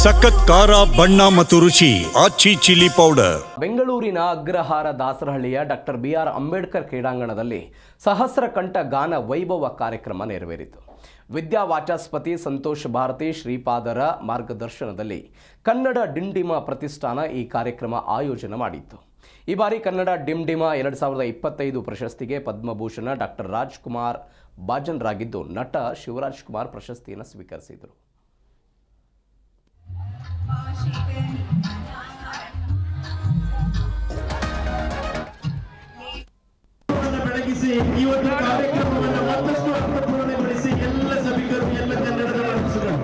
ಸಖತ್ ಖಾರ ಬಣ್ಣ ಮತ್ತು ರುಚಿ ಆಚಿ ಚಿಲ್ಲಿ ಪೌಡರ್. ಬೆಂಗಳೂರಿನ ಅಗ್ರಹಾರ ದಾಸರಹಳ್ಳಿಯ ಡಾಕ್ಟರ್ BR ಅಂಬೇಡ್ಕರ್ ಕ್ರೀಡಾಂಗಣದಲ್ಲಿ ಸಹಸ್ರ ಕಂಠ ಗಾನ ವೈಭವ ಕಾರ್ಯಕ್ರಮ ನೆರವೇರಿತು. ವಿದ್ಯಾ ವಾಚಸ್ಪತಿ ಸಂತೋಷ್ ಭಾರತಿ ಶ್ರೀಪಾದರ ಮಾರ್ಗದರ್ಶನದಲ್ಲಿ ಕನ್ನಡ ಡಿಂಡಿಮ ಪ್ರತಿಷ್ಠಾನ ಈ ಕಾರ್ಯಕ್ರಮ ಆಯೋಜನೆ ಮಾಡಿತ್ತು. ಈ ಬಾರಿ ಕನ್ನಡ ಡಿಂಡಿಮ 2025 ಪ್ರಶಸ್ತಿಗೆ ಪದ್ಮಭೂಷಣ ಡಾಕ್ಟರ್ ರಾಜ್ಕುಮಾರ್ ಭಾಜನರಾಗಿದ್ದು, ನಟ ಶಿವರಾಜ್ ಕುಮಾರ್ ಪ್ರಶಸ್ತಿಯನ್ನು ಸ್ವೀಕರಿಸಿದರು. ಬೆಳಗಿಸಿ ಇವತ್ತು ಕಾರ್ಯಕ್ರಮವನ್ನು ಮತ್ತಷ್ಟು ಅರ್ಥಪೂರ್ಣಗೊಳಿಸಿ ಎಲ್ಲ ಸಭಿಕರು ಎಲ್ಲ ಕನ್ನಡದ ಮನಸ್ಸುಗಳು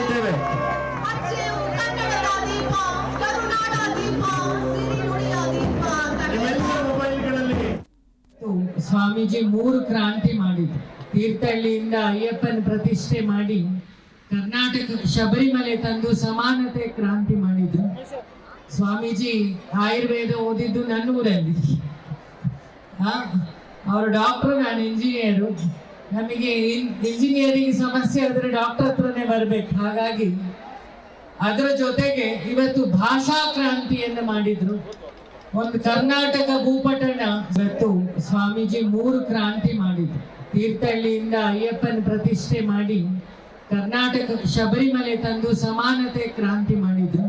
ಇದ್ದೇವೆ. ನಿಮ್ಮೆಲ್ಲ ಮೊಬೈಲ್ಗಳಲ್ಲಿ ಸ್ವಾಮೀಜಿ 3 ಕ್ರಾಂತಿ ಮಾಡಿದ್ರು. ತೀರ್ಥಹಳ್ಳಿಯಿಂದ ಅಯ್ಯಪ್ಪನ ಪ್ರತಿಷ್ಠೆ ಮಾಡಿ ಕರ್ನಾಟಕಕ್ಕೆ ಶಬರಿಮಲೆ ತಂದು ಸಮಾನತೆ ಕ್ರಾಂತಿ ಮಾಡಿದ್ರು. ಸ್ವಾಮೀಜಿ ಆಯುರ್ವೇದ ಓದಿದ್ದು ನನ್ನ ಊರಲ್ಲಿ. ಅವರು ಡಾಕ್ಟರ್, ನಾನು ಇಂಜಿನಿಯರು. ನಮಗೆ ಇಂಜಿನಿಯರಿಂಗ್ ಸಮಸ್ಯೆ ಆದರೆ ಡಾಕ್ಟರ್ ಹತ್ರನೇ ಬರ್ಬೇಕು. ಹಾಗಾಗಿ ಅದರ ಜೊತೆಗೆ ಇವತ್ತು ಭಾಷಾ ಕ್ರಾಂತಿಯನ್ನು ಮಾಡಿದ್ರು. ಒಂದು ಕರ್ನಾಟಕ ಭೂಪಟನ ಇವತ್ತು ಸ್ವಾಮೀಜಿ 3 ಕ್ರಾಂತಿ ಮಾಡಿದ್ರು. ತೀರ್ಥಹಳ್ಳಿಯಿಂದ ಅಯ್ಯಪ್ಪನ ಪ್ರತಿಷ್ಠೆ ಮಾಡಿ ಕರ್ನಾಟಕಕ್ಕೆ ಶಬರಿಮಲೆ ತಂದು ಸಮಾನತೆ ಕ್ರಾಂತಿ ಮಾಡಿದ್ರು.